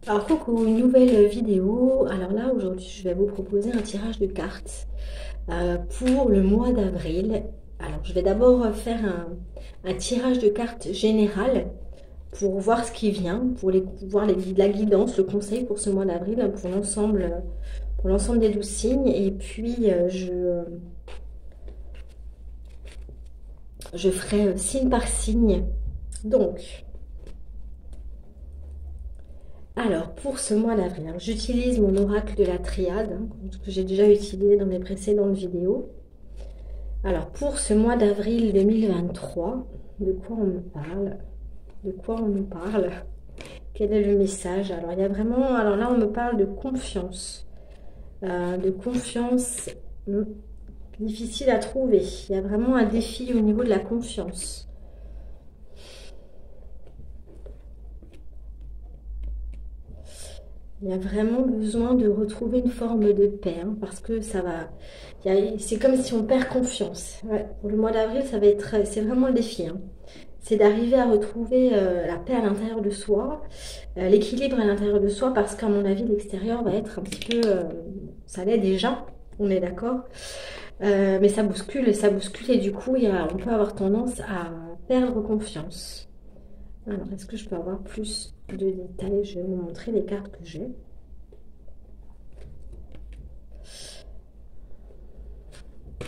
Alors coucou, une nouvelle vidéo. Alors là aujourd'hui je vais vous proposer un tirage de cartes pour le mois d'avril. Alors je vais d'abord faire un tirage de cartes général pour voir ce qui vient, voir la guidance, le conseil pour ce mois d'avril, pour l'ensemble des 12 signes. Et puis je ferai signe par signe. Donc... Alors, pour ce mois d'avril, j'utilise mon oracle de la triade, que j'ai déjà utilisé dans mes précédentes vidéos. Alors, pour ce mois d'avril 2023, de quoi on me parle? De quoi on nous parle? Quel est le message? Alors, il y a vraiment... Alors là, on me parle de confiance. De confiance difficile à trouver. Il y a vraiment un défi au niveau de la confiance. Il y a vraiment besoin de retrouver une forme de paix, hein, parce que ça va... C'est comme si on perd confiance. Ouais, pour le mois d'avril, c'est vraiment le défi, hein. C'est d'arriver à retrouver la paix à l'intérieur de soi, l'équilibre à l'intérieur de soi, parce qu'à mon avis, l'extérieur va être un petit peu... ça l'est déjà, on est d'accord. Mais ça bouscule, et du coup, on peut avoir tendance à perdre confiance. Alors, est-ce que je peux avoir plus de détails? Je vais vous montrer les cartes que j'ai.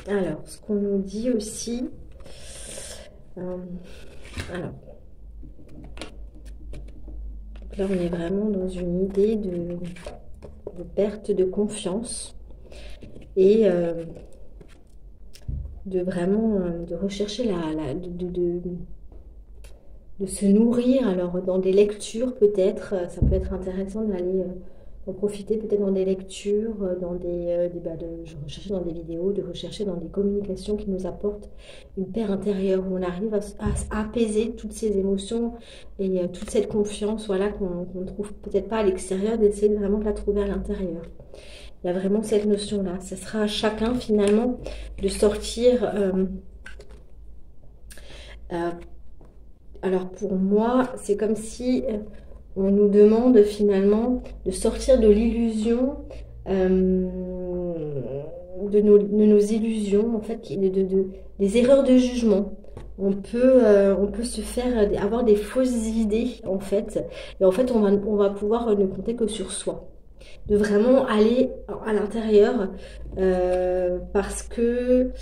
Alors, ce qu'on nous dit aussi... alors, là, on est vraiment dans une idée de perte de confiance et de vraiment de rechercher de se nourrir. Alors dans des lectures peut-être, ça peut être intéressant d'aller en profiter peut-être dans des lectures, de rechercher dans des vidéos, de rechercher dans des communications qui nous apportent une paix intérieure, où on arrive à apaiser toutes ces émotions et toute cette confiance, voilà, qu'on ne trouve peut-être pas à l'extérieur, d'essayer vraiment de la trouver à l'intérieur. Il y a vraiment cette notion-là. Ce sera à chacun finalement de sortir... alors pour moi, c'est comme si on nous demande finalement de sortir de l'illusion, de nos illusions, en fait, des erreurs de jugement. On peut se faire avoir des fausses idées, en fait. Et en fait, on va pouvoir ne compter que sur soi. De vraiment aller à l'intérieur parce que...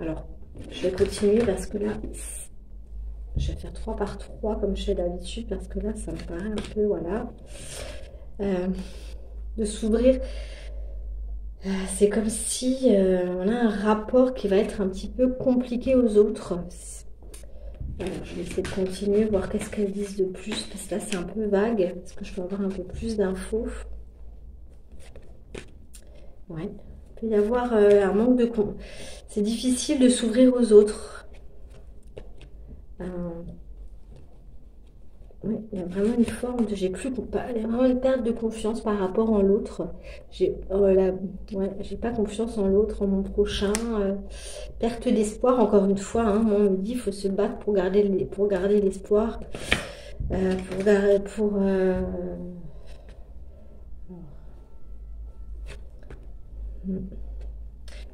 alors, je vais continuer parce que là, je vais faire 3 par 3 comme je fais d'habitude, parce que là, ça me paraît un peu, voilà, de s'ouvrir. C'est comme si on a un rapport qui va être un petit peu compliqué aux autres. Alors, je vais essayer de continuer, voir qu'est-ce qu'elles disent de plus, parce que là, c'est un peu vague. Est-ce que je peux avoir un peu plus d'infos? Ouais. Il peut y avoir un manque de... C'est difficile de s'ouvrir aux autres. Oui, il y a vraiment une forme de... Il y a vraiment une perte de confiance par rapport en l'autre. J'ai pas confiance en l'autre, en mon prochain. Perte d'espoir, encore une fois. Hein, moi, on me dit qu'il faut se battre pour garder l'espoir.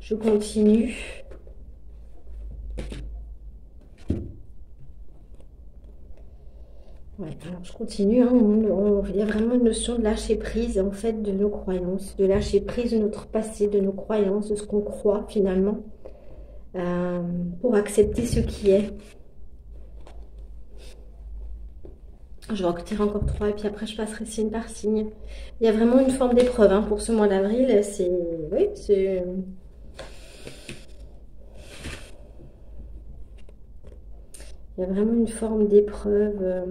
Je continue. Ouais, alors je continue. Hein, il y a vraiment une notion de lâcher prise, en fait, de nos croyances, de lâcher prise de notre passé, de nos croyances, de ce qu'on croit finalement, pour accepter ce qui est. Je vais en retirer encore 3 et puis après je passerai signe par signe. Il y a vraiment une forme d'épreuve, hein, pour ce mois d'avril. Oui, c'est... Il y a vraiment une forme d'épreuve.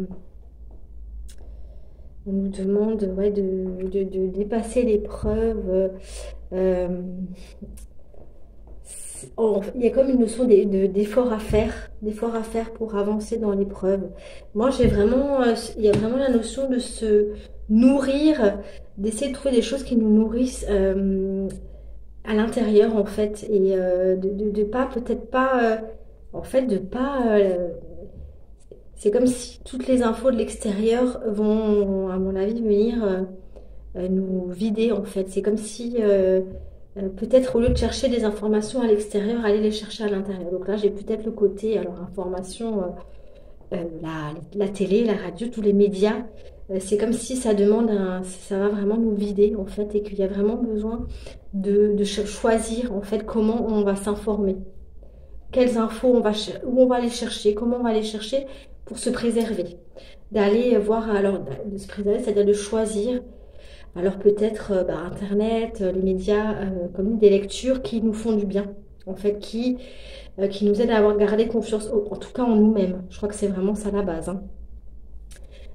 On nous demande, ouais, de dépasser l'épreuve. Il y a comme une notion d'effort à faire pour avancer dans l'épreuve. Moi, il y a vraiment la notion de se nourrir, d'essayer de trouver des choses qui nous nourrissent à l'intérieur, en fait, et de pas, peut-être pas, en fait, de pas... c'est comme si toutes les infos de l'extérieur vont, à mon avis, venir nous vider en fait. C'est comme si peut-être au lieu de chercher des informations à l'extérieur, aller les chercher à l'intérieur. Donc là, j'ai peut-être le côté, alors information, la télé, la radio, tous les médias. C'est comme si ça demande ça va vraiment nous vider en fait et qu'il y a vraiment besoin de choisir en fait comment on va s'informer. Quelles infos où on va les chercher, comment on va les chercher pour se préserver. D'aller voir, alors de se préserver, c'est-à-dire de choisir. Alors peut-être Internet, les médias, comme des lectures qui nous font du bien, en fait, qui nous aident à avoir gardé confiance, en tout cas en nous-mêmes. Je crois que c'est vraiment ça la base, hein.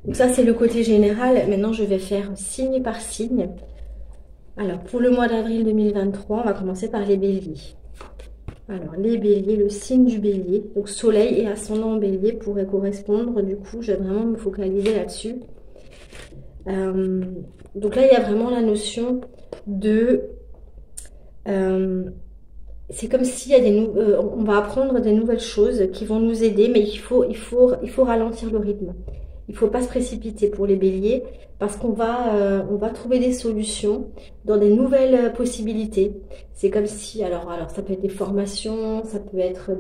Donc ça, c'est le côté général. Maintenant, je vais faire signe par signe. Alors, pour le mois d'avril 2023, on va commencer par les béliers. Alors, les béliers, le signe du bélier, donc soleil et ascendant en bélier pourraient correspondre. Du coup, je vais vraiment me focaliser là-dessus. Donc là, il y a vraiment la notion de... c'est comme s'il y a on va apprendre des nouvelles choses qui vont nous aider, mais il faut ralentir le rythme. Il ne faut pas se précipiter pour les béliers parce qu'on va trouver des solutions dans des nouvelles possibilités. C'est comme si, alors ça peut être des formations, ça peut être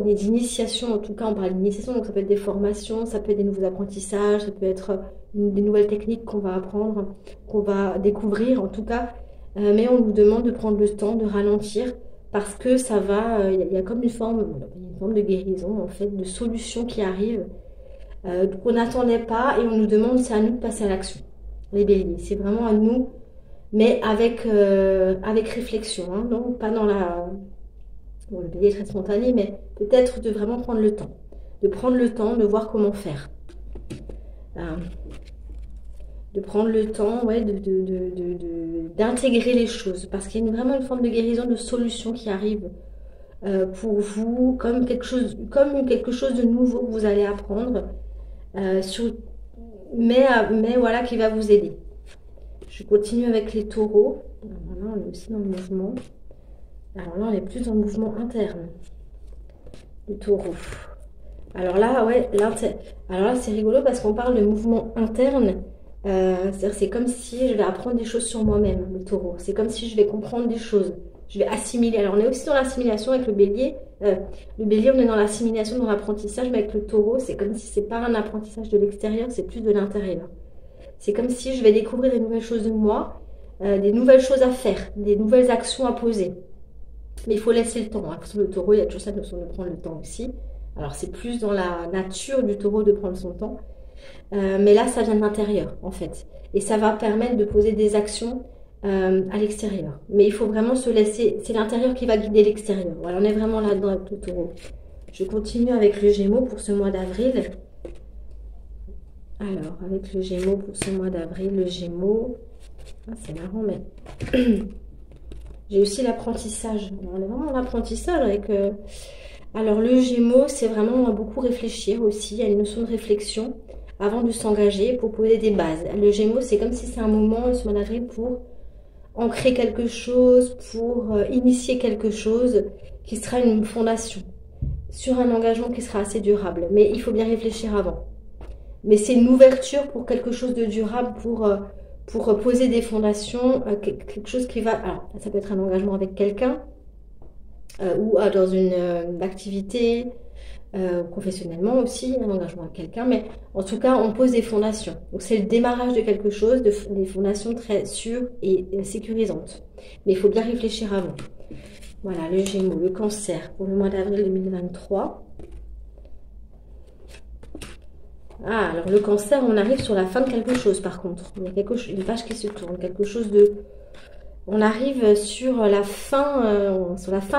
des initiations, en tout cas on parle d'initiation, donc ça peut être des formations, ça peut être des nouveaux apprentissages, ça peut être des nouvelles techniques qu'on va apprendre, qu'on va découvrir en tout cas, mais on nous demande de prendre le temps, de ralentir, parce que ça va, il y a comme une forme de guérison en fait, de solution qui arrive, qu'on n'attendait pas et on nous demande, c'est à nous de passer à l'action. Les béliers, c'est vraiment à nous, mais avec réflexion, hein, donc pas dans la... Bon, le bélier est très spontané, mais peut-être de vraiment prendre le temps. De prendre le temps de voir comment faire. De prendre le temps, ouais, d'intégrer les choses. Parce qu'il y a vraiment une forme de guérison, de solution qui arrive pour vous, comme quelque chose de nouveau que vous allez apprendre, mais voilà, qui va vous aider. Je continue avec les taureaux. Voilà, on est aussi dans le mouvement. Alors là, on est plus dans le mouvement interne. Le taureau. Alors là, ouais, alors là, c'est rigolo parce qu'on parle de mouvement interne. C'est-à-dire, c'est comme si je vais apprendre des choses sur moi-même, le taureau. C'est comme si je vais comprendre des choses. Je vais assimiler. Alors, on est aussi dans l'assimilation avec le bélier. Le bélier, on est dans l'assimilation, dans l'apprentissage, mais avec le taureau, c'est comme si c'est pas un apprentissage de l'extérieur, c'est plus de l'intérieur. C'est comme si je vais découvrir des nouvelles choses de moi, des nouvelles choses à faire, des nouvelles actions à poser. Mais il faut laisser le temps, hein. Parce que le taureau, il y a toujours cette notion de prendre le temps aussi. Alors, c'est plus dans la nature du taureau de prendre son temps. Mais là, ça vient de l'intérieur, en fait. Et ça va permettre de poser des actions à l'extérieur. Mais il faut vraiment se laisser... C'est l'intérieur qui va guider l'extérieur. Voilà, on est vraiment là-dedans avec le taureau. Je continue avec le Gémeaux pour ce mois d'avril. Alors, avec le Gémeaux pour ce mois d'avril, le Gémeaux... Ah, c'est marrant, mais... J'ai aussi l'apprentissage. On est vraiment dans l'apprentissage avec... Alors, le Gémeaux, c'est vraiment beaucoup réfléchir aussi. Il y a une notion de réflexion avant de s'engager pour poser des bases. Le Gémeaux, c'est comme si c'est un moment, ce mois d'avril, pour ancrer quelque chose, pour initier quelque chose qui sera une fondation sur un engagement qui sera assez durable. Mais il faut bien réfléchir avant. Mais c'est une ouverture pour quelque chose de durable, pour poser des fondations, quelque chose qui va... Alors, ça peut être un engagement avec quelqu'un ou dans une activité, professionnellement aussi, un engagement avec quelqu'un, mais en tout cas, on pose des fondations. Donc, c'est le démarrage de quelque chose, des fondations très sûres et sécurisantes. Mais il faut bien réfléchir avant. Voilà, le Gémeaux, le Cancer, pour le mois d'avril 2023. Ah, alors le Cancer, on arrive sur la fin de quelque chose, par contre. Il y a une page qui se tourne, quelque chose de... On arrive sur la fin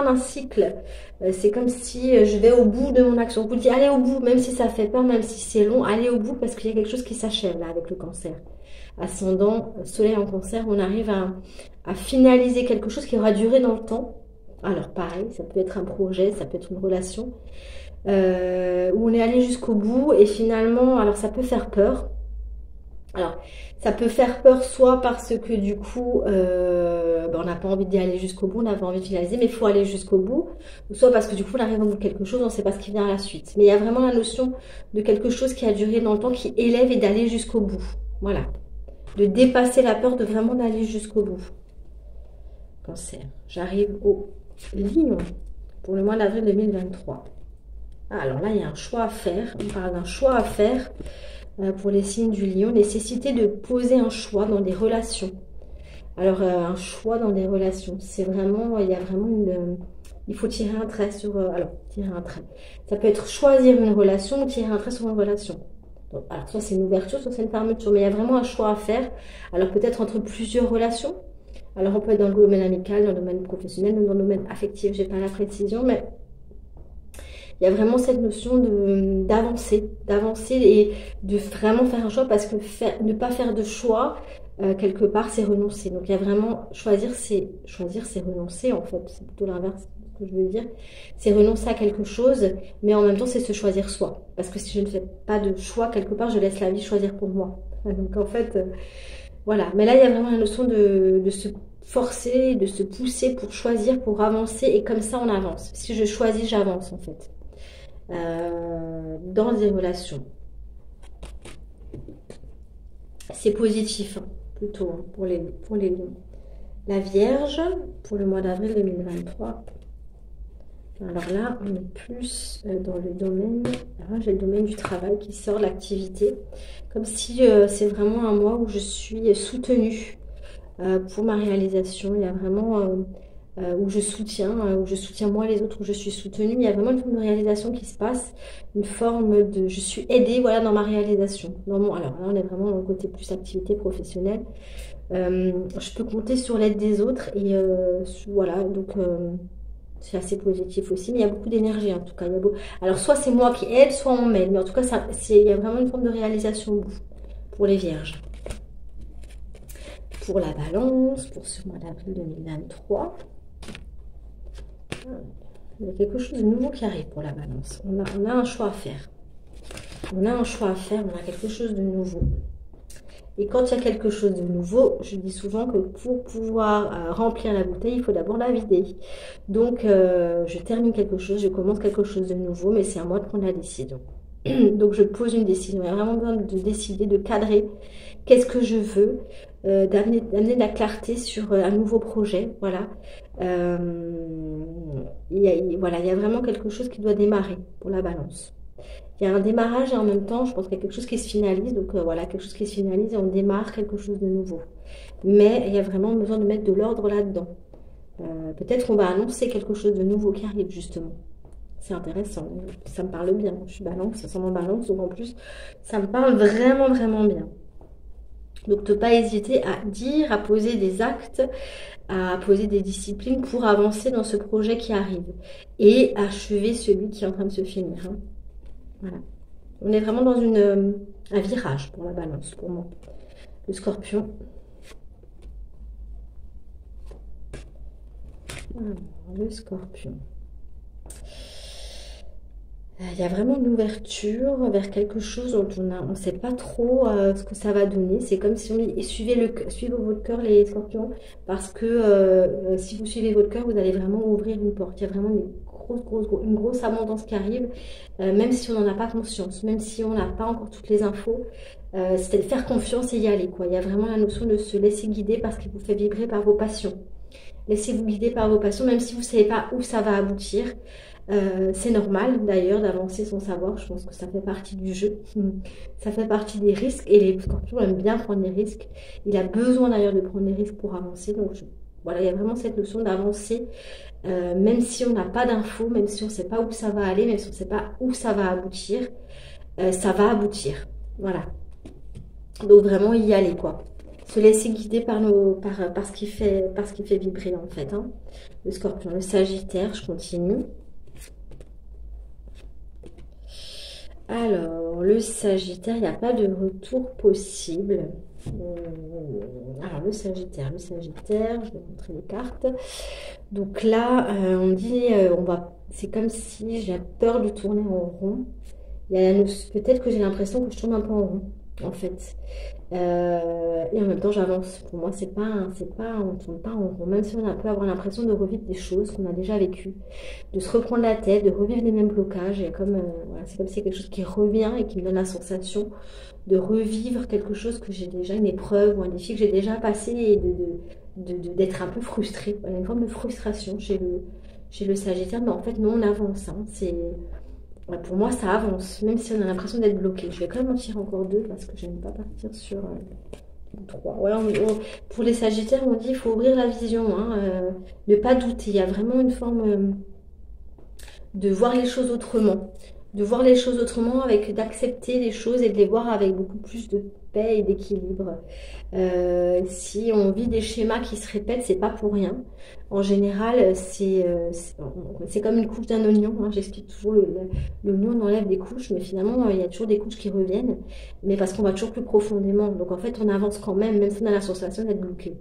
d'un cycle. C'est comme si je vais au bout de mon action. On vous dit, allez au bout, même si ça fait peur, même si c'est long, allez au bout parce qu'il y a quelque chose qui s'achève là avec le Cancer. Ascendant, Soleil en Cancer, on arrive à finaliser quelque chose qui aura duré dans le temps. Alors pareil, ça peut être un projet, ça peut être une relation, où on est allé jusqu'au bout et finalement, alors ça peut faire peur. Alors, ça peut faire peur soit parce que du coup, ben, on n'a pas envie d'y aller jusqu'au bout, on n'a pas envie de finaliser, mais il faut aller jusqu'au bout, soit parce que du coup on arrive au bout de quelque chose, on ne sait pas ce qui vient à la suite. Mais il y a vraiment la notion de quelque chose qui a duré dans le temps, qui élève et d'aller jusqu'au bout. Voilà. De dépasser la peur, de vraiment d'aller jusqu'au bout. Cancer. J'arrive au Lion pour le mois d'avril 2023. Ah, alors là, il y a un choix à faire. On parle d'un choix à faire pour les signes du Lion. Nécessité de poser un choix dans des relations. Alors, un choix dans des relations, c'est vraiment, il y a vraiment il faut tirer un trait sur, alors, tirer un trait. Ça peut être choisir une relation ou tirer un trait sur une relation. Donc, alors, soit c'est une ouverture, soit c'est une fermeture, mais il y a vraiment un choix à faire. Alors, peut-être entre plusieurs relations. Alors, on peut être dans le domaine amical, dans le domaine professionnel, dans le domaine affectif, j'ai pas la précision, mais il y a vraiment cette notion d'avancer et de vraiment faire un choix parce que ne pas faire de choix, quelque part, c'est renoncer. Donc il y a vraiment choisir, c'est renoncer en fait. C'est plutôt l'inverse que je veux dire. C'est renoncer à quelque chose, mais en même temps, c'est se choisir soi. Parce que si je ne fais pas de choix, quelque part, je laisse la vie choisir pour moi. Donc en fait, voilà. Mais là, il y a vraiment la notion de se forcer, de se pousser pour choisir, pour avancer. Et comme ça, on avance. Si je choisis, j'avance en fait. Dans des relations. C'est positif, hein, plutôt, hein, pour les lions. La Vierge, pour le mois d'avril 2023. Alors là, on est plus dans le domaine, j'ai le domaine du travail qui sort, l'activité. Comme si c'est vraiment un mois où je suis soutenue pour ma réalisation. Il y a vraiment où je soutiens moi les autres, où je suis soutenue. Il y a vraiment une forme de réalisation qui se passe, une forme de je suis aidée, voilà, dans ma réalisation. Alors là, on est vraiment dans le côté plus activité professionnelle. Je peux compter sur l'aide des autres et voilà, donc c'est assez positif aussi, mais il y a beaucoup d'énergie en tout cas. Alors soit c'est moi qui aide, soit on m'aide, mais en tout cas il y a vraiment une forme de réalisation au bout pour les Vierges. Pour la Balance, pour ce mois d'avril 2023. Il y a quelque chose de nouveau qui arrive pour la Balance. On a un choix à faire. On a quelque chose de nouveau. Et quand il y a quelque chose de nouveau, je dis souvent que pour pouvoir remplir la bouteille, il faut d'abord la vider. Donc, je termine quelque chose, je commence quelque chose de nouveau, mais c'est à moi de prendre la décision. Donc, je pose une décision. Il y a vraiment besoin de décider, de cadrer. Qu'est-ce que je veux, d'amener de la clarté sur un nouveau projet. Voilà. Il y a vraiment quelque chose qui doit démarrer pour la Balance. Il y a un démarrage et en même temps, je pense qu'il y a quelque chose qui se finalise. Donc voilà, quelque chose qui se finalise et on démarre quelque chose de nouveau. Mais il y a vraiment besoin de mettre de l'ordre là-dedans. Peut-être on va annoncer quelque chose de nouveau qui arrive justement. C'est intéressant. Ça me parle bien. Je suis Balance, ça sent mon Balance. Donc en plus, ça me parle vraiment, vraiment bien. Donc ne pas hésiter à dire, à poser des actes, à poser des disciplines pour avancer dans ce projet qui arrive. Et achever celui qui est en train de se finir. Hein. Voilà. On est vraiment dans un virage pour la Balance, pour moi. Le Scorpion. Alors, le Scorpion. Il y a vraiment une ouverture vers quelque chose dont on ne sait pas trop ce que ça va donner. C'est comme si on dit suivez votre cœur, les Scorpions, parce que si vous suivez votre cœur, vous allez vraiment ouvrir une porte. Il y a vraiment une grosse abondance qui arrive, même si on n'en a pas conscience, même si on n'a pas encore toutes les infos. C'est de faire confiance et y aller, quoi. Il y a vraiment la notion de se laisser guider parce qu'il vous fait vibrer par vos passions. Laissez-vous guider par vos passions, même si vous ne savez pas où ça va aboutir. C'est normal d'ailleurs d'avancer sans savoir, je pense que ça fait partie du jeu, ça fait partie des risques et les Scorpions aiment bien prendre des risques. Il a besoin d'ailleurs de prendre des risques pour avancer, donc voilà, il y a vraiment cette notion d'avancer, même si on n'a pas d'infos, même si on ne sait pas où ça va aller, même si on ne sait pas où ça va aboutir, ça va aboutir, voilà. Donc vraiment y aller quoi. Se laisser guider par ce qui fait vibrer en fait. Hein. Le Scorpion, le Sagittaire, je continue. Alors, le Sagittaire, il n'y a pas de retour possible. Alors, le Sagittaire, je vais montrer les cartes. Donc là, on dit, c'est comme si j'ai peur de tourner en rond. Peut-être que j'ai l'impression que je tourne un peu en rond. en fait. Et en même temps, j'avance. Pour moi, on tourne pas en rond. Même si on a peut avoir l'impression de revivre des choses qu'on a déjà vécues, de se reprendre la tête, de revivre les mêmes blocages. Et comme, voilà, c'est comme si quelque chose qui revient et qui me donne la sensation de revivre quelque chose que j'ai déjà, une épreuve ou un défi que j'ai déjà passé et d'être un peu frustrée. Voilà, une forme de frustration chez le Sagittaire. Mais en fait, non, on avance. Hein. Ouais, pour moi, ça avance, même si on a l'impression d'être bloqué. Je vais quand même en tirer encore deux parce que je n'aime pas partir sur trois. Voilà, pour les Sagittaires, on dit qu'il faut ouvrir la vision, hein, ne pas douter. Il y a vraiment une forme de voir les choses autrement. De voir les choses autrement, avec d'accepter les choses et de les voir avec beaucoup plus de paix et d'équilibre. Si on vit des schémas qui se répètent, c'est pas pour rien. En général, c'est comme une couche d'un oignon. Hein. J'explique toujours l'oignon, on enlève des couches, mais finalement, il y a toujours des couches qui reviennent, mais parce qu'on va toujours plus profondément. Donc en fait, on avance quand même si on a la sensation d'être bloqué.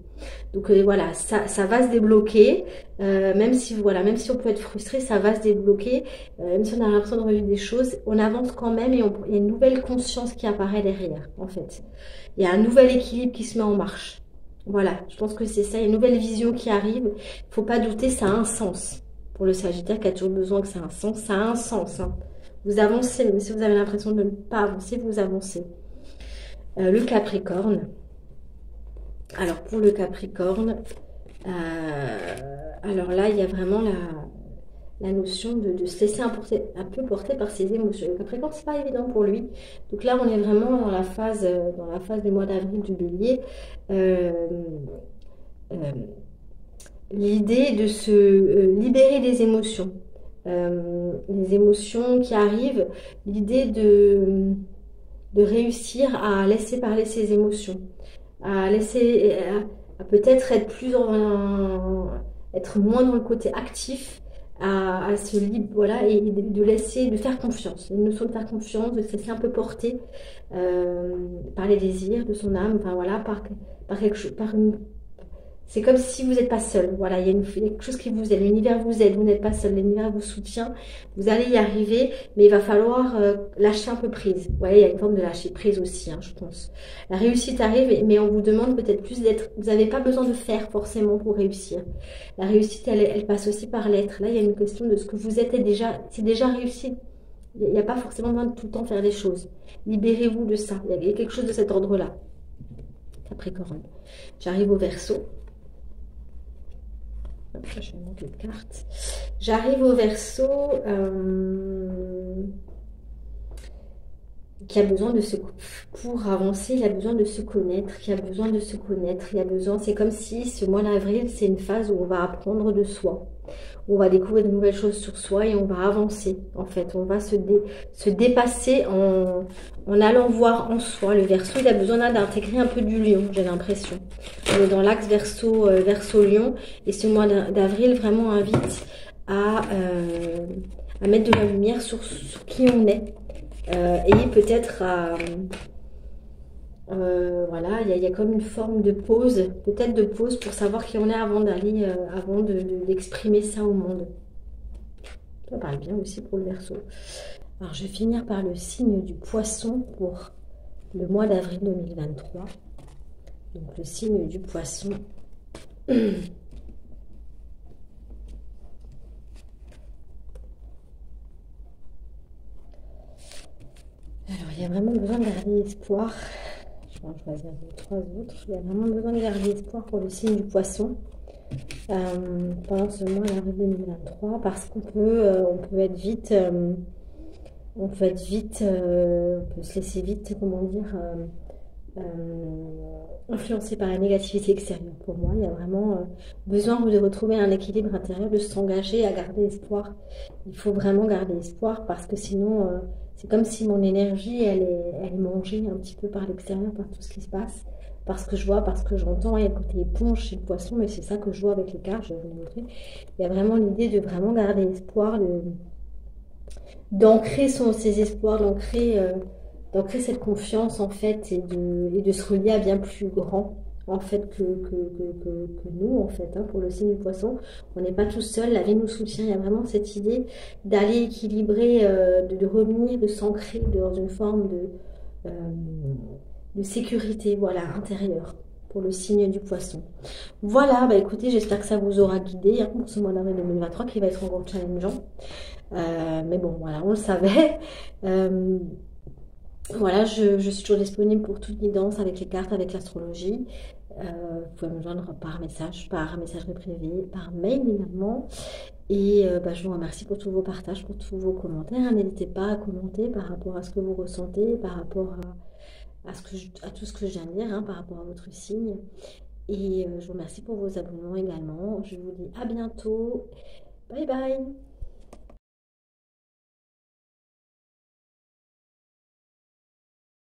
Donc voilà, ça va se débloquer, même si on peut être frustré, ça va se débloquer, même si on a l'impression de revivre des choses, on avance quand même et il y a une nouvelle conscience qui apparaît derrière, en fait. Il y a un nouvel équilibre qui se met en marche. Voilà, je pense que c'est ça, il y a une nouvelle vision qui arrive. Il ne faut pas douter, ça a un sens. Pour le Sagittaire qui a toujours besoin que ça ait un sens, ça a un sens. Hein. Vous avancez, même si vous avez l'impression de ne pas avancer, vous avancez. Le Capricorne. Alors pour le Capricorne, alors là, il y a vraiment la notion de se laisser un peu porter par ses émotions. Le Capricorne, c'est pas évident pour lui. Donc là, on est vraiment dans la phase du mois d'avril du Bélier. L'idée de se libérer des émotions. Les émotions qui arrivent, l'idée de réussir à laisser parler ses émotions, à peut-être être être moins dans le côté actif, à se libérer, voilà, et de faire confiance. Une notion de faire confiance, de se laisser un peu porter par les désirs de son âme, enfin voilà, par quelque chose, c'est comme si vous n'êtes pas seul. Voilà, il y a quelque chose qui vous aide. L'univers vous aide, vous n'êtes pas seul. L'univers vous soutient. Vous allez y arriver, mais il va falloir lâcher un peu prise. Vous voyez, il y a une forme de lâcher prise aussi, hein, je pense. La réussite arrive, mais on vous demande peut-être plus d'être. Vous n'avez pas besoin de faire forcément pour réussir. La réussite, elle passe aussi par l'être. Là, il y a une question de ce que vous êtes c'est déjà réussi. Il n'y a pas forcément besoin de tout le temps faire les choses. Libérez-vous de ça. Il y a quelque chose de cet ordre-là. Capricorne. J'arrive au Verseau. Je vais monter de carte. J'arrive au Verseau qui a besoin pour avancer, il a besoin de se connaître, qui a besoin de se connaître, c'est comme si ce mois d'avril, c'est une phase où on va apprendre de soi. On va découvrir de nouvelles choses sur soi et on va avancer. En fait, on va se dépasser en allant voir en soi. Le Verseau, il a besoin d'intégrer un peu du lion, j'ai l'impression. On est dans l'axe Verseau-Lion et ce mois d'avril vraiment invite à mettre de la lumière sur qui on est. Et peut-être voilà, il y a comme une forme de pause, peut-être de pause pour savoir qui on est avant d'exprimer ça au monde. Ça parle bien aussi pour le Verseau. Alors je vais finir par le signe du Poisson pour le mois d'avril 2023. Donc le signe du Poisson. Alors, il y a vraiment besoin de garder espoir. Je vais en choisir trois autres. Il y a vraiment besoin de garder espoir pour le signe du Poisson pendant ce mois d'avril 2023 parce qu'on peut être vite, on peut se laisser vite, comment dire, influencé par la négativité extérieure. Pour moi, il y a vraiment besoin de retrouver un équilibre intérieur, de s'engager à garder espoir. Il faut vraiment garder espoir parce que sinon, c'est comme si mon énergie, elle est mangée un petit peu par l'extérieur, par tout ce qui se passe, parce que je vois, parce que j'entends. Il y a le côté éponge chez le Poisson, mais c'est ça que je vois avec les cartes, je vais vous montrer. Il y a vraiment l'idée de vraiment garder espoir, d'ancrer ses espoirs, d'ancrer cette confiance en fait et de se relier à bien plus grand en fait que nous en fait, hein, pour le signe du Poisson. On n'est pas tout seul, la vie nous soutient. Il y a vraiment cette idée d'aller équilibrer, de revenir, de s'ancrer dans une forme euh, de sécurité, voilà, intérieure, pour le signe du poisson. Voilà, bah écoutez, j'espère que ça vous aura guidé hein, pour ce mois d'avril 2023 qui va être encore challengeant. Mais bon, voilà, on le savait. Euh, voilà, je suis toujours disponible pour toute guidance avec les cartes, avec l'astrologie. Vous pouvez me joindre par message, par messagerie privée, par mail également. Et bah, je vous remercie pour tous vos partages, pour tous vos commentaires. N'hésitez pas à commenter par rapport à ce que vous ressentez, par rapport à tout ce que je viens de dire, hein, par rapport à votre signe. Et je vous remercie pour vos abonnements également. Je vous dis à bientôt. Bye bye.